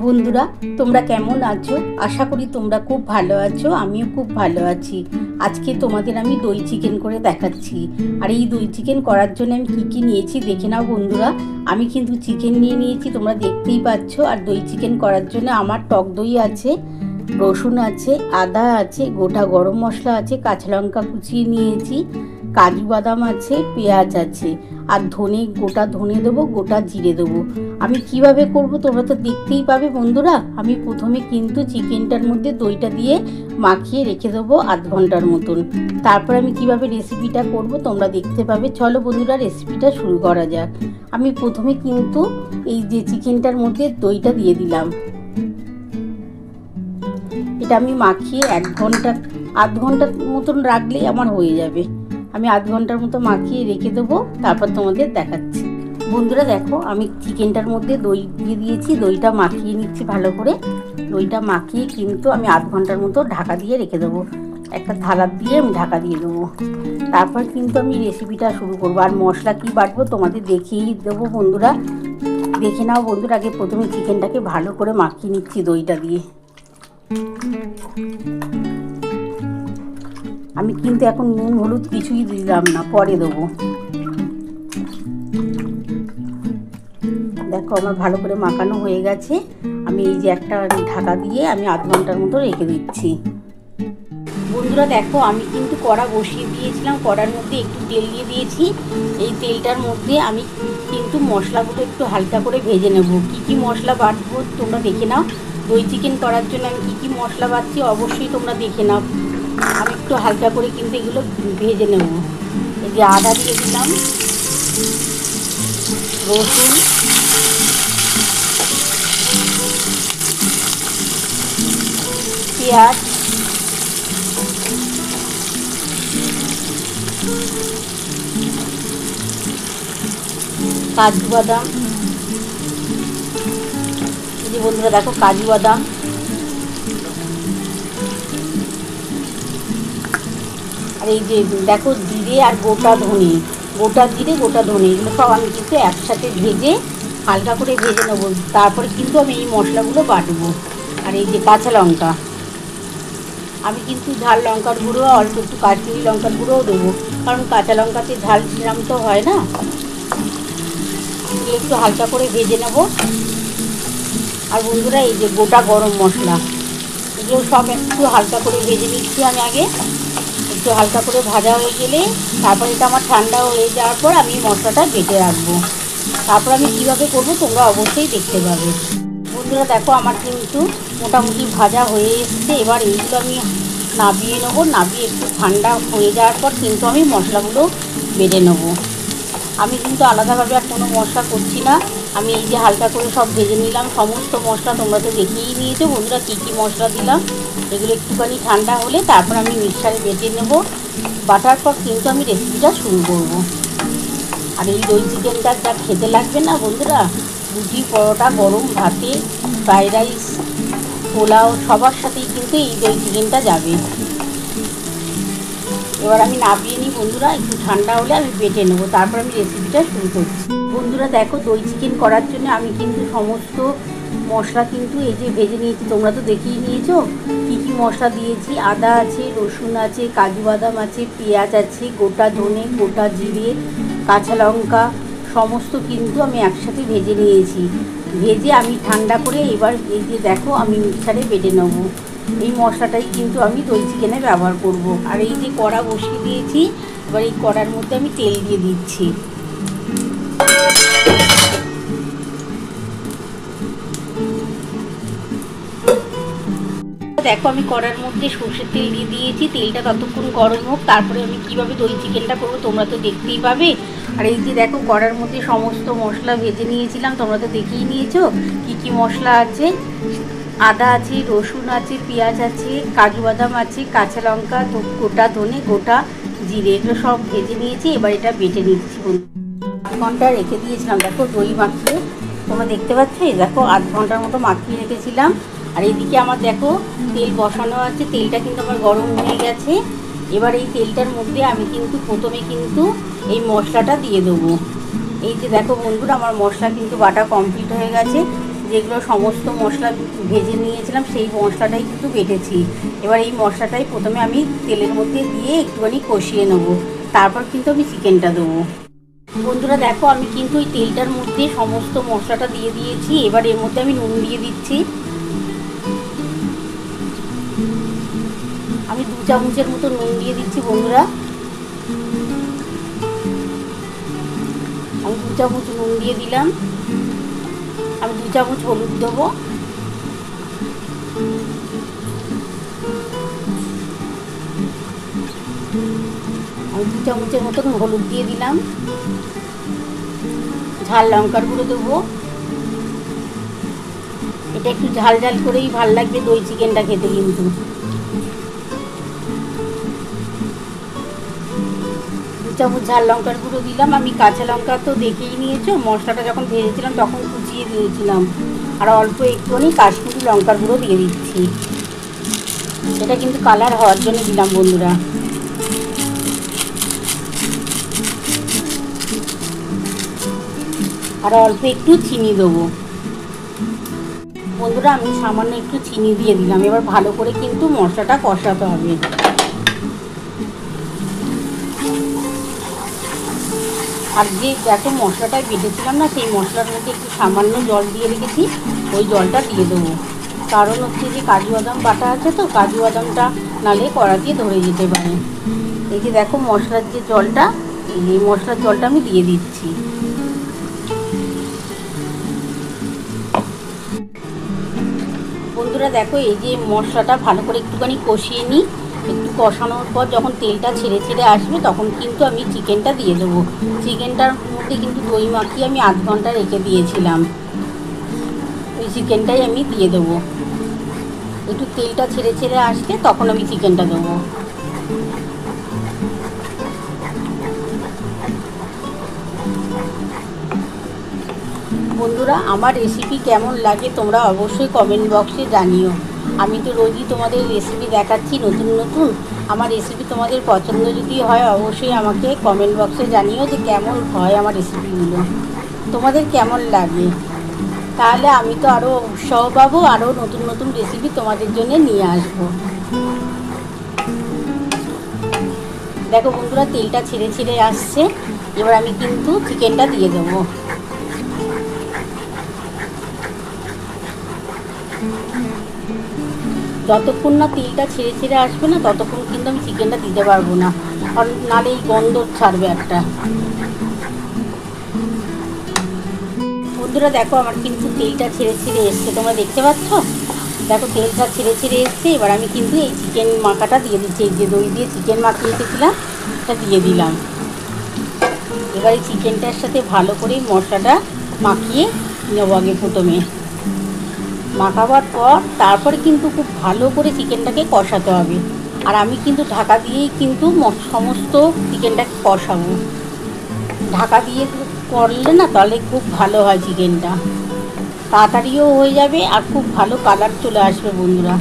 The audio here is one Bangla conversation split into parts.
বন্ধুরা তোমরা কেমন আছো? আশা করি তোমরা খুব ভালো আছো। আমিও খুব ভালো আছি। আজকে তোমাদের আমি দই চিকেন করে দেখাচ্ছি। আর এই দই চিকেন করার জন্য আমি কী নিয়েছি দেখে নাও বন্ধুরা। আমি কিন্তু চিকেন নিয়ে নিয়েছি, তোমরা দেখতেই পাচ্ছ। আর দই চিকেন করার জন্য আমার টক দই আছে, রসুন আছে, আদা আছে, গোটা গরম মশলা আছে, কাঁচা লঙ্কা কুচিয়ে নিয়েছি, কাজু বাদাম আছে, পেঁয়াজ আছে, আর গোটা ধনে দেবো, গোটা জিরে দেবো। আমি কিভাবে করব তোমরা তো দেখতেই পাবে বন্ধুরা। আমি প্রথমে কিন্তু চিকেনটার মধ্যে দইটা দিয়ে মাখিয়ে রেখে দেবো আধ ঘন্টার মতন। তারপর আমি কিভাবে রেসিপিটা করব তোমরা দেখতে পাবে। চলো বন্ধুরা রেসিপিটা শুরু করা যাক। আমি প্রথমে কিন্তু এই যে চিকেনটার মধ্যে দইটা দিয়ে দিলাম। এটা আমি মাখিয়ে আধ ঘন্টার মতন রাখলেই আমার হয়ে যাবে। আমি আধ ঘন্টার মতো মাখিয়ে রেখে দেবো, তারপর তোমাদের দেখাচ্ছি। বন্ধুরা দেখো, আমি চিকেনটার মধ্যে দই দিয়ে দিয়েছি, দইটা মাখিয়ে নিচ্ছি ভালো করে। দইটা মাখিয়ে কিন্তু আমি আধ ঘন্টার মতো ঢাকা দিয়ে রেখে দেবো। একটা থালা দিয়ে আমি ঢাকা দিয়ে দেবো। তারপর কিন্তু আমি রেসিপিটা শুরু করবো। আর মশলা কি বাটবো তোমাদের দেখিয়েই দেবো বন্ধুরা। দেখে নাও বন্ধুরা। আগে প্রথমে চিকেনটাকে ভালো করে মাখিয়ে নিচ্ছি দইটা দিয়ে। আমি কিন্তু এখন নুন হলুদ কিছুই দিলাম না, পরে দেবো। দেখো আমার ভালো করে মাখানো হয়ে গেছে। আমি এই যে একটা ঢাকা দিয়ে আমি আধ ঘন্টার মতো রেখে দিচ্ছি। বন্ধুরা দেখো, আমি কিন্তু কড়া বসিয়ে দিয়েছিলাম। কড়ার মধ্যে একটু তেল দিয়ে দিয়েছি। এই তেলটার মধ্যে আমি কিন্তু মশলাগুলো একটু হালকা করে ভেজে নেব। কি মশলা বাটবো তোমরা দেখে নাও। দই চিকেন করার জন্য আমি কি মশলা বাটছি অবশ্যই তোমরা দেখে নাও। আমি একটু হালকা করে কিন্তু এগুলো ভেজে নেব। এই যে আদা দিয়ে দিলাম, রসুন, পেঁয়াজ, কাজু বাদাম। এই যে বন্ধুরা দেখো কাজু বাদাম, আর এই যে দেখো জিরে আর গোটা জিরে গোটা ধনে, এগুলো সব আমি কিন্তু একসাথে ভেজে হালকা করে ভেজে নেবো। তারপরে কিন্তু আমি এই মশলাগুলো বাটবো। আর এই যে কাঁচা লঙ্কা, আমি কিন্তু ঝাল লঙ্কার গুঁড়ো অল্প একটু কাশ্মীরি লঙ্কার গুঁড়োও দেবো, কারণ কাঁচা লঙ্কাতে ঝাল সেরকম তো হয় না। একটু হালকা করে ভেজে নেব। আর বন্ধুরা এই যে গোটা গরম মশলা, এগুলো সব একটু হালকা করে ভেজে নিচ্ছি আমি আগে। একটু হালকা করে ভাজা হয়ে গেলে তারপর এটা আমার ঠান্ডা হয়ে যাওয়ার পর আমি মশলাটা বেটে রাখবো। তারপর আমি কীভাবে করবো তোমরা অবশ্যই দেখতে পাবে। বন্ধুরা দেখো আমার কিন্তু মোটামুটি ভাজা হয়ে এসছে। এবার এইগুলো আমি নাবিয়ে নেবো। নাবিয়ে একটু ঠান্ডা হয়ে যাওয়ার পর কিন্তু আমি মশলাগুলো বেটে নেবো। আমি কিন্তু আলাদাভাবে আর কোনো মশলা করছি না। আমি এই যে হালকা করে সব ভেজে নিলাম সমস্ত মশলা। তোমরা তো দেখেই নিয়েছো বন্ধুরা কী মশলা দিলাম। এগুলো একটুখানি ঠান্ডা হলে তারপর আমি মিক্সারে বেটে নেব। বাটার পর কিন্তু আমি রেসিপিটা শুরু করব। আর এই দই চিকেনটা যা খেতে লাগবে না বন্ধুরা, রুটি, পরোটা, গরম ভাতে, ফ্রাইড রাইস, পোলাও সবার সাথেই কিন্তু এই দই চিকেনটা যাবে। এবার আমি নামিয়ে নিই বন্ধুরা। একটু ঠান্ডা হলে আমি বেটে নেবো, তারপর আমি রেসিপিটা শুরু করছি। বন্ধুরা দেখো, দই চিকেন করার জন্য আমি কিন্তু সমস্ত মশলা কিন্তু এই যে ভেজে নিয়েছি। তোমরা তো দেখেই নিয়েছো কী মশলা দিয়েছি। আদা আছে, রসুন আছে, কাজু বাদাম আছে, পেঁয়াজ আছে, গোটা ধনে, গোটা জিরে, কাঁচা লঙ্কা সমস্ত কিন্তু আমি একসাথে ভেজে নিয়েছি। ভেজে আমি ঠান্ডা করে এবার এই যে দেখো আমি মিক্সারে বেটে নেবো। এই মশলাটাই কিন্তু আমি দই চিকেনে ব্যবহার করব। আর এই যে কড়া বসিয়ে দিয়েছি, এবার এই কড়ার মধ্যে আমি তেল দিয়ে দিচ্ছি। দেখো আমি কড়ার মধ্যে সর্ষের তেল দিয়ে দিয়েছি। তেলটা ততক্ষণ গরম হোক, তারপরে আমি কিভাবে দই চিকেনটা করবো তোমরা তো দেখতেই পাবে। আর এই যে দেখো কড়ার মধ্যে সমস্ত মশলা ভেজে নিয়েছিলাম। তোমরা তো দেখেই নিয়েছো কী মশলা আছে। আদা আছে, রসুন আছে, পেঁয়াজ আছে, কাজু বাদাম আছে, কাঁচা লঙ্কা, গোটা ধনে, গোটা জিরে, এগুলো সব ভেজে নিয়েছি। এবার এটা বেটে নিচ্ছি। আধ ঘন্টা রেখে দিয়েছিলাম দেখো দই মাখিয়ে। তোমরা দেখতে পাচ্ছ এই দেখো আধ ঘন্টার মতো মাখিয়ে রেখেছিলাম। আর এইদিকে আমার দেখো তেল বসানো আছে। তেলটা কিন্তু আমার গরম হয়ে গেছে। এবার এই তেলটার মধ্যে আমি কিন্তু প্রথমে কিন্তু এই মশলাটা দিয়ে দেবো। এই যে দেখো বন্ধুরা আমার মশলা কিন্তু বাটা কমপ্লিট হয়ে গেছে। যেগুলো সমস্ত মশলা ভেজে নিয়েছিলাম সেই মশলাটাই কিন্তু বেটেছি। এবার এই মশলাটাই প্রথমে আমি তেলের মধ্যে দিয়ে একটুখানি কষিয়ে নেবো, তারপর কিন্তু আমি চিকেনটা দেবো। বন্ধুরা দেখো, আমি কিন্তু ওই তেলটার মধ্যে সমস্ত মশলাটা দিয়ে দিয়েছি। এবার এর মধ্যে আমি নুন দিয়ে দিচ্ছি। আমি 2 চামচের মতো নুন দিয়ে দিচ্ছি বন্ধুরা। আমি 2 চামচ নুন দিয়ে দিলাম। আমি 2 চামচ হলুদ দেবো। আমি 2 চামচের মতো হলুদ দিয়ে দিলাম। ঝাল লঙ্কার গুঁড়ো দেবো। এটা একটু ঝাল ঝাল করেই ভাল লাগবে দই চিকেনটা খেতে কিন্তু। 2 চামচ ঝাল লঙ্কার গুঁড়ো দিলাম। আমি কাঁচা লঙ্কা তো দেখেই নিয়েছো, মশলাটা যখন ভেজেছিলাম তখন কুচিয়ে দিয়েছিলাম। আর অল্প একটুখানি কাশ্মীরি লঙ্কার গুঁড়ো দিয়ে দিচ্ছি। এটা কিন্তু কালার হওয়ার জন্য দিলাম বন্ধুরা। আর অল্প একটু চিনি দেবো বন্ধুরা। আমি সামান্য একটু চিনি দিয়ে দিলাম। এবার ভালো করে কিন্তু মশলাটা কষাতে হবে। আর যে দেখো মশলাটা বেটেছিলাম না, সেই মশলার মধ্যে একটু সামান্য জল দিয়ে রেখেছি, ওই জলটা দিয়ে দেবো। কারণ হচ্ছে যে কাজু বাদাম বাটা আছে, তো কাজু বাদামটা নালে কড়া দিয়ে ধরে যেতে পারে। এই যে দেখো মশলার যে জলটা, এই মশলার জলটা আমি দিয়ে দিচ্ছি। বন্ধুরা দেখো, এই যে মশলাটা ভালো করে একটুখানি কষিয়ে নিই। একটু কষানোর পর যখন তেলটা ছেড়ে ছেড়ে আসবে তখন কিন্তু আমি চিকেনটা দিয়ে দেবো। চিকেনটার মধ্যে কিন্তু দই মাখিয়ে আমি 8 ঘন্টা রেখে দিয়েছিলাম। ওই চিকেনটাই আমি দিয়ে দেবো। একটু তেলটা ছেড়ে ছেড়ে আসলে তখন আমি চিকেনটা দেবো। বন্ধুরা, আমার রেসিপি কেমন লাগে তোমরা অবশ্যই কমেন্ট বক্সে জানিও। আমি তো রোজই তোমাদের রেসিপি দেখাচ্ছি নতুন নতুন। আমার রেসিপি তোমাদের পছন্দ যদি হয় অবশ্যই আমাকে কমেন্ট বক্সে জানিও যে কেমন হয় আমার রেসিপিগুলো, তোমাদের কেমন লাগে। তাহলে আমি তো আরও উৎসাহ পাবো, আরও নতুন নতুন রেসিপি তোমাদের জন্য নিয়ে আসবো। দেখো বন্ধুরা, তেলটা ছেড়ে ছেড়ে আসছে। এবার আমি কিন্তু চিকেনটা দিয়ে দেবো। যতক্ষণ না তেলটা ছেড়ে ছেড়ে আসবে না ততক্ষণ কিন্তু আমি চিকেনটা দিতে পারবো না, কারণ নাহলে এই গন্ধ ছাড়বে একটা। বন্ধুরা দেখো, আমার কিন্তু তেলটা ছেড়ে ছেড়ে এসছে, তোমরা দেখতে পাচ্ছ। দেখো তেলটা ছেড়ে ছেড়ে এসছে। এবার আমি কিন্তু এই চিকেন মাখাটা দিয়ে দিচ্ছি। এই যে দই দিয়ে চিকেন মাখিয়ে রেখেছিলাম এটা দিয়ে দিলাম। এবার এই চিকেনটার সাথে ভালো করে মশলাটা মাখিয়ে নেবো আগে প্রথমে। মাখাবার পর তারপরে কিন্তু খুব ভালো করে চিকেনটাকে কষাতে হবে। আর আমি কিন্তু ঢাকা দিয়েই কিন্তু সমস্ত চিকেনটাকে কষাবো। ঢাকা দিয়ে করলে না তাহলে খুব ভালো হয় চিকেনটা, তাড়াতাড়িও হয়ে যাবে আর খুব ভালো কালার চলে আসবে বন্ধুরা।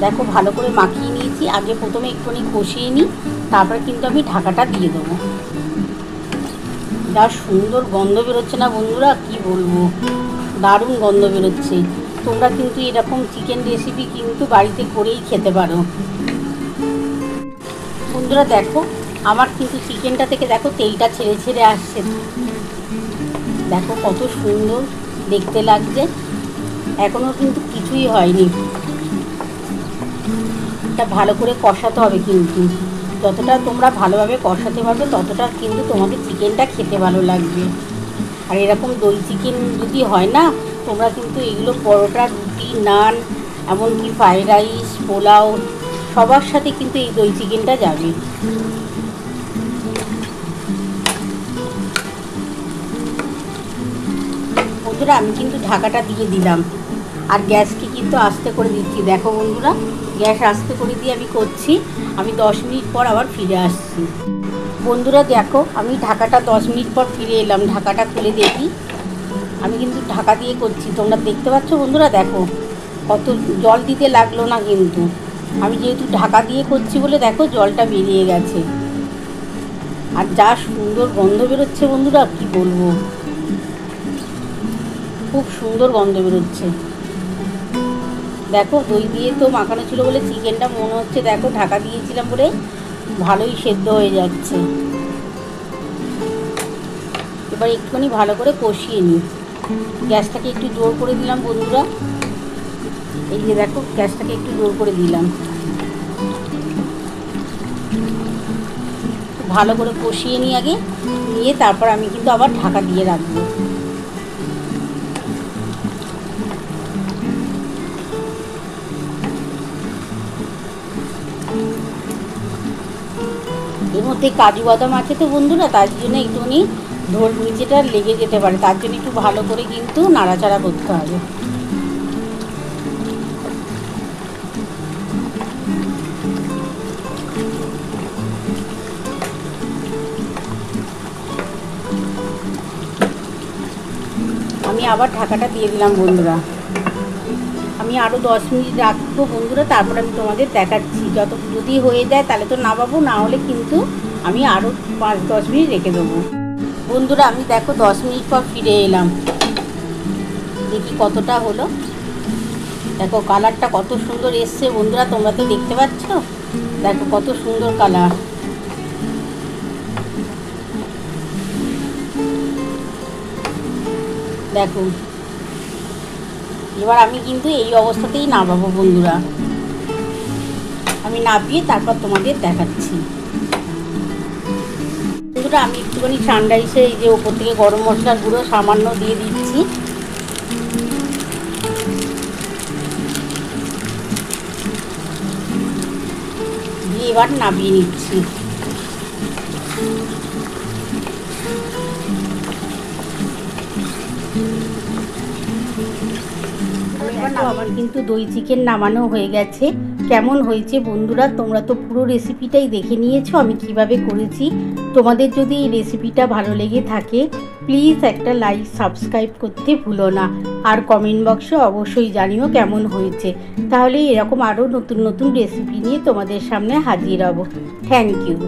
দেখো ভালো করে মাখিয়ে নিয়েছি। আগে প্রথমে একটুখানি কষিয়ে নিই, তারপরে কিন্তু আমি ঢাকাটা দিয়ে দেবো। যা সুন্দর গন্ধ বেরোচ্ছে না বন্ধুরা, কি বলবো, দারুণ গন্ধ বেরোচ্ছে। তোমরা কিন্তু এরকম চিকেন রেসিপি কিন্তু বাড়িতে করেই খেতে পারো। বন্ধুরা দেখো, আমার কিন্তু চিকেনটা থেকে দেখো তেলটা ছেড়ে ছেড়ে আসছে। দেখো কত সুন্দর দেখতে লাগছে। এখনও কিন্তু কিছুই হয়নি। এটা ভালো করে কষাতে হবে কিন্তু। যতটা তোমরা ভালোভাবে কষাতে পারবে ততটা কিন্তু তোমাদের চিকেনটা খেতে ভালো লাগবে। আর এরকম দই চিকেন যদি হয় না, তোমরা কিন্তু এগুলো পরোটা, রুটি, নান, এমনকি ফ্রাইড রাইস, পোলাও সবার সাথে কিন্তু এই দই চিকেনটা যাবে। বন্ধুরা আমি কিন্তু ঢাকাটা দিয়ে দিলাম আর গ্যাসকে কিন্তু আস্তে করে দিচ্ছি। দেখো বন্ধুরা, গ্যাস আস্তে করে দিয়ে আমি করছি। আমি 10 মিনিট পর আবার ফিরে আসছি। বন্ধুরা দেখো, আমি ঢাকাটা 10 মিনিট পর ফিরে এলাম। ঢাকাটা খুলে দেখি। আমি কিন্তু ঢাকা দিয়ে করছি, তোমরা দেখতে পাচ্ছ বন্ধুরা। দেখো কত জল দিতে লাগলো না কিন্তু। আমি যেহেতু ঢাকা দিয়ে করছি বলে দেখো জলটা বেরিয়ে গেছে। আর যা সুন্দর গন্ধ বেরোচ্ছে বন্ধুরা, কি বলবো, খুব সুন্দর গন্ধ বেরোচ্ছে। দেখো দই দিয়ে তো মাখানো ছিল বলে চিকেনটা মনে হচ্ছে দেখো ঢাকা দিয়েছিলাম বলে ভালোই সেদ্ধ হয়ে যাচ্ছে। এবার একটুখানি ভালো করে কষিয়ে নিই। গ্যাসটাকে একটু জোর করে দিলাম বন্ধুরা, এই যে দেখো গ্যাসটাকে একটু জোর করে দিলাম। ভালো করে কষিয়ে নিই আগে, নিয়ে তারপর আমি কিন্তু আবার ঢাকা দিয়ে রাখবো। এর মধ্যে কাজু বাদাম আছে তো বন্ধুরা, তার জন্য একটুখানি ঢোল নিচেটা লেগে যেতে পারে, তার জন্য একটু ভালো করে কিন্তু নাড়াচাড়া করতে হবে। আমি আবার ঢাকাটা দিয়ে দিলাম বন্ধুরা। আমি আরও 10 মিনিট রাখবো বন্ধুরা, তারপর আমি তোমাদের দেখাচ্ছি। যদি হয়ে যায় তাহলে তো নামাবো, না হলে কিন্তু আমি আরও 5-10 মিনিট রেখে দেবো। বন্ধুরা আমি দেখো 10 মিনিট পর ফিরে এলাম, দেখি কতটা হলো। দেখো কালারটা কত সুন্দর এসছে বন্ধুরা, তোমরা তো দেখতে পাচ্ছ, দেখো কত সুন্দর কালার। দেখো এবার আমি কিন্তু এই অবস্থাতেই নামাবো বন্ধুরা। আমি নামিয়ে তারপর তোমাদের দেখাচ্ছি। বন্ধুরা আমি একটুখানি ঠান্ডা এসে এই যে ওপর থেকে গরম মশলার গুঁড়ো সামান্য দিয়ে দিচ্ছি। দিয়ে এবার নামিয়ে নিচ্ছি। আমার কিন্তু দই চিকেন নামানো হয়ে গেছে। কেমন হয়েছে বন্ধুরা, তোমরা তো পুরো রেসিপিটাই দেখে নিয়েছো আমি কিভাবে করেছি। তোমাদের যদি এই রেসিপিটা ভালো লেগে থাকে প্লিজ একটা লাইক সাবস্ক্রাইব করতে ভুলো না, আর কমেন্ট বক্সে অবশ্যই জানিও কেমন হয়েছে। তাহলে এরকম আরও নতুন নতুন রেসিপি নিয়ে তোমাদের সামনে হাজির হব। Thank you.